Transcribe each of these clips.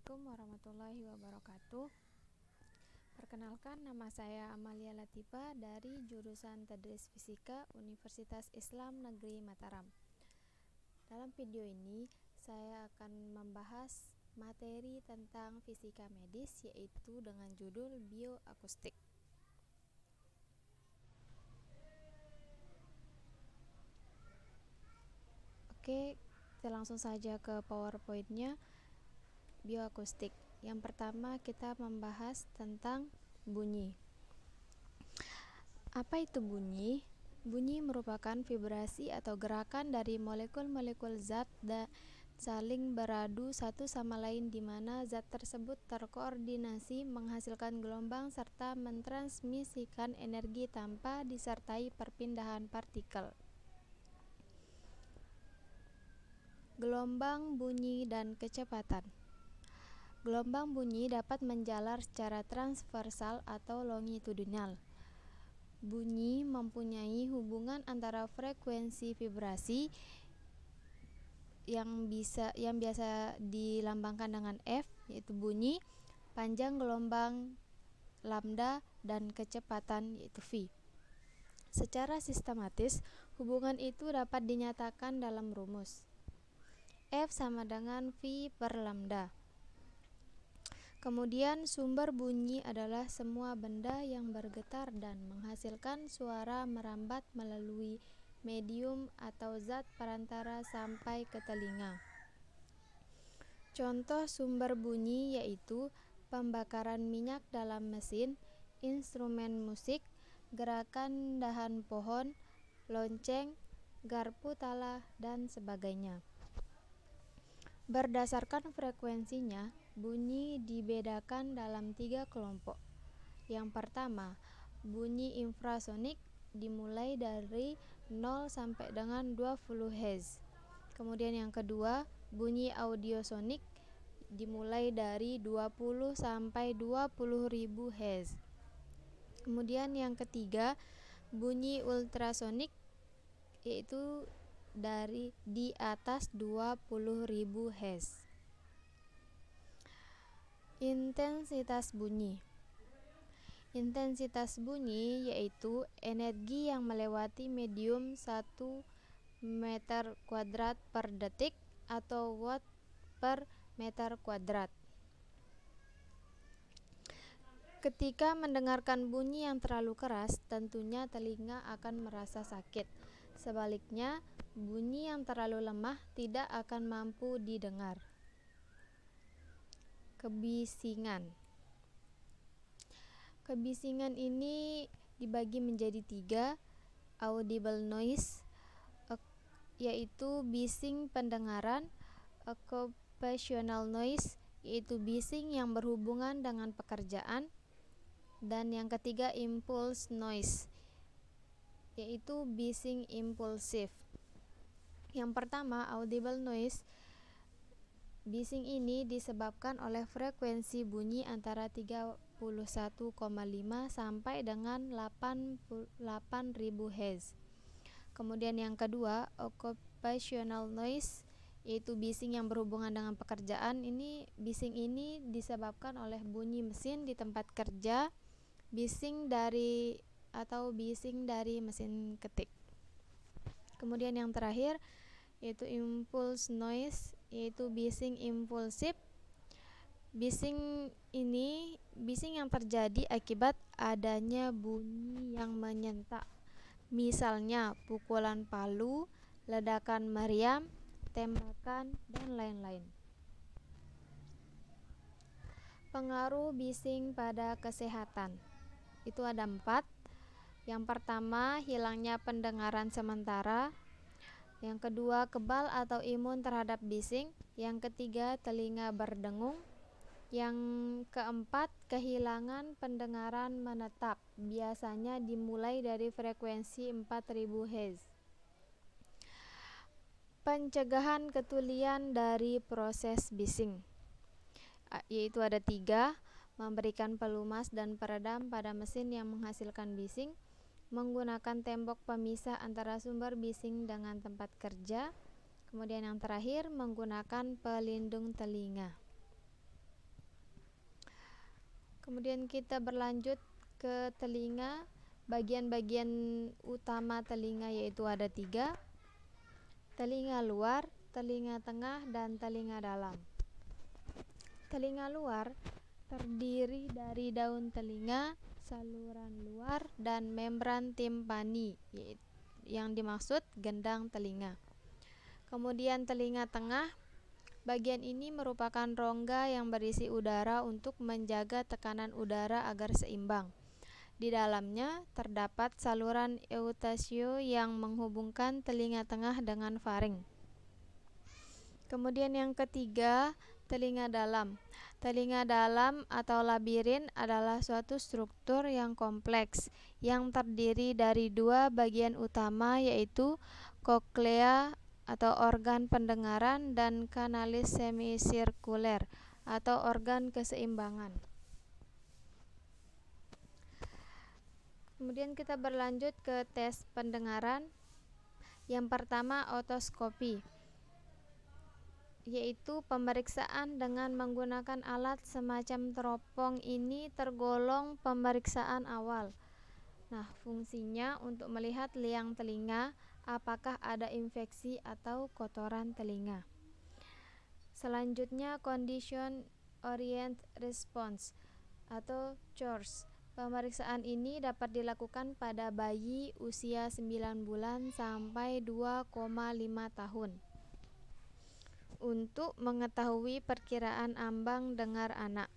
Assalamualaikum warahmatullahi wabarakatuh. Perkenalkan, nama saya Amalia Latifa dari jurusan Tadris Fisika Universitas Islam Negeri Mataram. Dalam video ini, saya akan membahas materi tentang fisika medis, yaitu dengan judul bioakustik. Oke, kita langsung saja ke PowerPoint-nya. Bioakustik. Yang pertama, kita membahas tentang bunyi. Apa itu bunyi? Bunyi merupakan vibrasi atau gerakan dari molekul-molekul zat saling beradu satu sama lain, di mana zat tersebut terkoordinasi menghasilkan gelombang serta mentransmisikan energi tanpa disertai perpindahan partikel. Gelombang bunyi dan kecepatan. Gelombang bunyi dapat menjalar secara transversal atau longitudinal. Bunyi mempunyai hubungan antara frekuensi vibrasi yang biasa dilambangkan dengan F, yaitu bunyi, panjang gelombang lambda, dan kecepatan, yaitu V. Secara sistematis, hubungan itu dapat dinyatakan dalam rumus F sama dengan V per lambda. Kemudian sumber bunyi adalah semua benda yang bergetar dan menghasilkan suara merambat melalui medium atau zat perantara sampai ke telinga. Contoh sumber bunyi yaitu pembakaran minyak dalam mesin, instrumen musik, gerakan dahan pohon, lonceng, garpu tala, dan sebagainya. Berdasarkan frekuensinya, bunyi dibedakan dalam 3 kelompok. Yang pertama, bunyi infrasonik dimulai dari 0 sampai dengan 20 Hz. Kemudian yang kedua, bunyi audiosonik dimulai dari 20 sampai 20.000 Hz. Kemudian yang ketiga, bunyi ultrasonik, yaitu di atas 20.000 Hz. Intensitas bunyi. Intensitas bunyi yaitu energi yang melewati medium 1 meter kuadrat per detik atau watt per meter kuadrat. Ketika mendengarkan bunyi yang terlalu keras, tentunya telinga akan merasa sakit. Sebaliknya, bunyi yang terlalu lemah tidak akan mampu didengar. Kebisingan. Kebisingan ini dibagi menjadi 3, audible noise, yaitu bising pendengaran, occupational noise, yaitu bising yang berhubungan dengan pekerjaan, dan yang ketiga impulse noise, yaitu bising impulsif. Yang pertama, audible noise. Bising ini disebabkan oleh frekuensi bunyi antara 31,5 sampai dengan 8.000 Hz. Kemudian yang kedua, occupational noise, yaitu bising yang berhubungan dengan pekerjaan. Bising ini disebabkan oleh bunyi mesin di tempat kerja, bising dari mesin ketik. Kemudian yang terakhir yaitu impulse noise, yaitu bising impulsif. Bising ini bising yang terjadi akibat adanya bunyi yang menyentak, misalnya pukulan palu, ledakan meriam, tembakan, dan lain-lain. Pengaruh bising pada kesehatan itu ada 4. Yang pertama, hilangnya pendengaran sementara. Yang kedua, kebal atau imun terhadap bising. Yang ketiga, telinga berdengung. Yang keempat, kehilangan pendengaran menetap, biasanya dimulai dari frekuensi 4.000 Hz. Pencegahan ketulian dari proses bising yaitu ada 3, memberikan pelumas dan peredam pada mesin yang menghasilkan bising, menggunakan tembok pemisah antara sumber bising dengan tempat kerja, kemudian yang terakhir menggunakan pelindung telinga. Kemudian kita berlanjut ke telinga. Bagian-bagian utama telinga yaitu ada 3: telinga luar, telinga tengah, dan telinga dalam. Telinga luar terdiri dari daun telinga, saluran luar, dan membran timpani, yang dimaksud gendang telinga. Kemudian telinga tengah, bagian ini merupakan rongga yang berisi udara untuk menjaga tekanan udara agar seimbang. Di dalamnya terdapat saluran eutasio yang menghubungkan telinga tengah dengan faring. Kemudian yang ketiga, telinga dalam. Telinga dalam atau labirin adalah suatu struktur yang kompleks yang terdiri dari 2 bagian utama, yaitu koklea atau organ pendengaran dan kanalis semisirkuler atau organ keseimbangan. Kemudian kita berlanjut ke tes pendengaran. Yang pertama, otoskopi, yaitu pemeriksaan dengan menggunakan alat semacam teropong. Ini tergolong pemeriksaan awal. Nah, fungsinya untuk melihat liang telinga, apakah ada infeksi atau kotoran telinga. Selanjutnya, condition orient response atau CORS. Pemeriksaan ini dapat dilakukan pada bayi usia 9 bulan sampai 2,5 tahun untuk mengetahui perkiraan ambang dengar anak.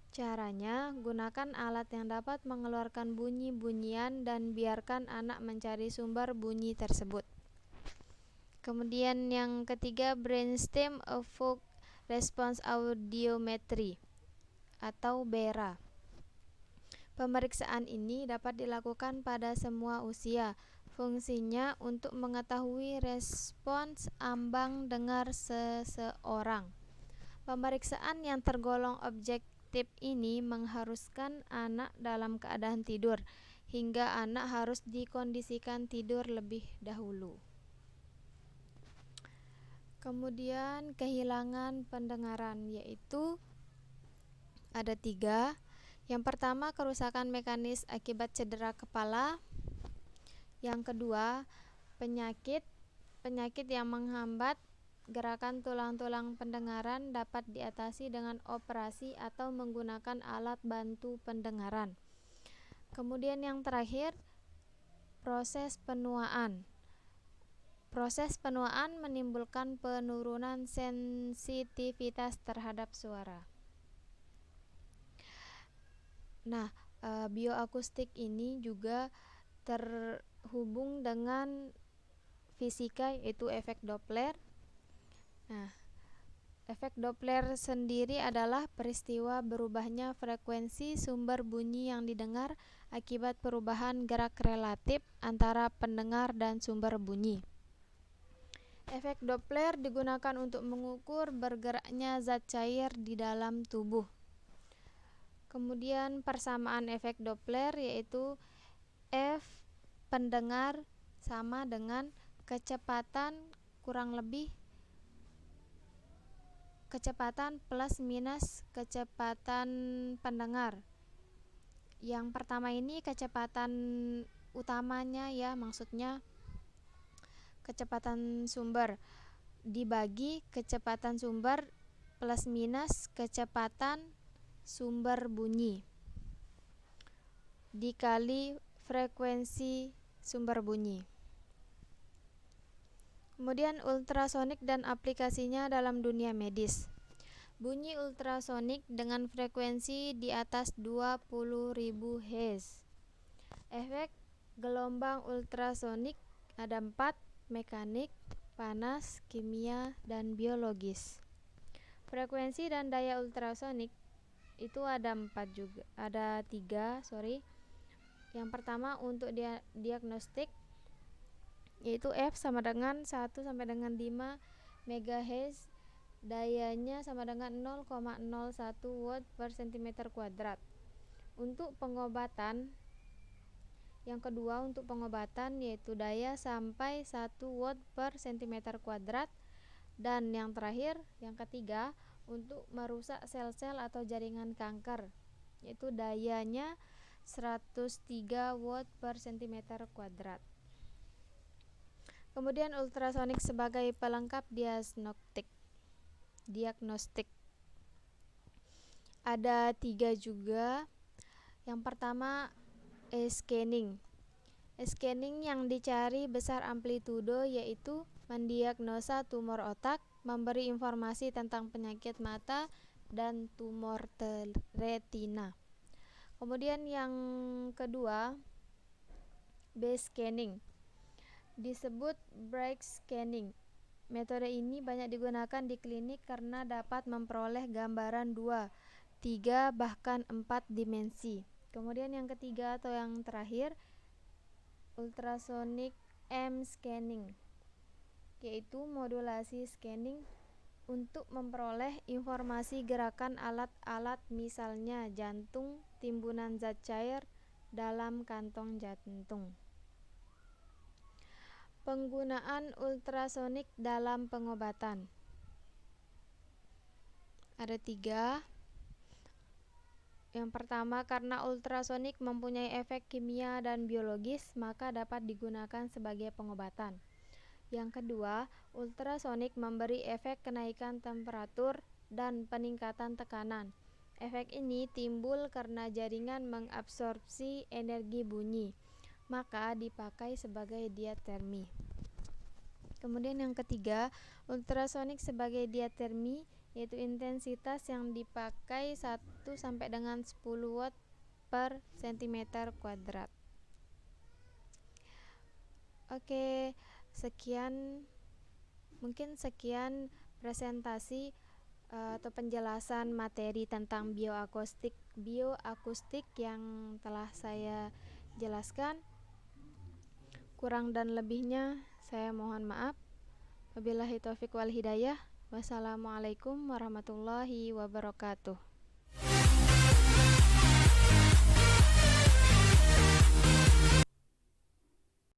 Caranya, gunakan alat yang dapat mengeluarkan bunyi-bunyian dan biarkan anak mencari sumber bunyi tersebut. Kemudian yang ketiga, brainstem evoked response audiometry atau BERA. Pemeriksaan ini dapat dilakukan pada semua usia. Fungsinya untuk mengetahui respons ambang dengar seseorang. Pemeriksaan yang tergolong objektif ini mengharuskan anak dalam keadaan tidur, hingga anak harus dikondisikan tidur lebih dahulu. Kemudian kehilangan pendengaran, yaitu ada 3. Yang pertama, kerusakan mekanis akibat cedera kepala. Yang kedua, penyakit yang menghambat gerakan tulang-tulang pendengaran dapat diatasi dengan operasi atau menggunakan alat bantu pendengaran. Kemudian yang terakhir, proses penuaan. Proses penuaan menimbulkan penurunan sensitivitas terhadap suara. Nah, bioakustik ini juga terhubung dengan fisika, yaitu efek Doppler. Nah, efek Doppler sendiri adalah peristiwa berubahnya frekuensi sumber bunyi yang didengar akibat perubahan gerak relatif antara pendengar dan sumber bunyi. Efek Doppler digunakan untuk mengukur bergeraknya zat cair di dalam tubuh. Kemudian persamaan efek Doppler yaitu F pendengar sama dengan kecepatan kurang lebih kecepatan plus minus kecepatan pendengar. Yang pertama ini kecepatan utamanya, ya, maksudnya kecepatan sumber dibagi kecepatan sumber plus minus kecepatan sumber bunyi dikali frekuensi sumber bunyi. Kemudian ultrasonik dan aplikasinya dalam dunia medis. Bunyi ultrasonik dengan frekuensi di atas 20.000 Hz. Efek gelombang ultrasonik ada 4: mekanik, panas, kimia, dan biologis. Frekuensi dan daya ultrasonik itu ada 3. Yang pertama untuk diagnostik, yaitu F sama dengan 1 sampai dengan 5 MHz, dayanya sama dengan 0,01 watt per cm². Untuk pengobatan, yang kedua untuk pengobatan yaitu daya sampai 1 watt per cm². Dan yang terakhir, yang ketiga, untuk merusak sel-sel atau jaringan kanker, yaitu dayanya 103 watt per centimeter kuadrat. Kemudian ultrasonik sebagai pelengkap diagnostik. Ada 3 juga. Yang pertama, scanning. Scanning yang dicari besar amplitudo yaitu mendiagnosa tumor otak, memberi informasi tentang penyakit mata dan tumor retina. Kemudian yang kedua, base scanning. Disebut bright scanning. Metode ini banyak digunakan di klinik karena dapat memperoleh gambaran 2, 3, bahkan 4 dimensi. Kemudian yang ketiga atau yang terakhir, ultrasonic M scanning, yaitu modulasi scanning untuk memperoleh informasi gerakan alat-alat, misalnya jantung, timbunan zat cair dalam kantong jantung. Penggunaan ultrasonik dalam pengobatan ada 3. Yang pertama, karena ultrasonik mempunyai efek kimia dan biologis, maka dapat digunakan sebagai pengobatan. Yang kedua, ultrasonik memberi efek kenaikan temperatur dan peningkatan tekanan. Efek ini timbul karena jaringan mengabsorpsi energi bunyi, maka dipakai sebagai diatermi. Kemudian yang ketiga, ultrasonik sebagai diatermi, yaitu intensitas yang dipakai 1 sampai dengan 10 watt per centimeter kuadrat. Oke, mungkin sekian presentasi atau penjelasan materi tentang bioakustik yang telah saya jelaskan. Kurang dan lebihnya saya mohon maaf. Wabillahi taufiq wal hidayah. Wassalamualaikum warahmatullahi wabarakatuh.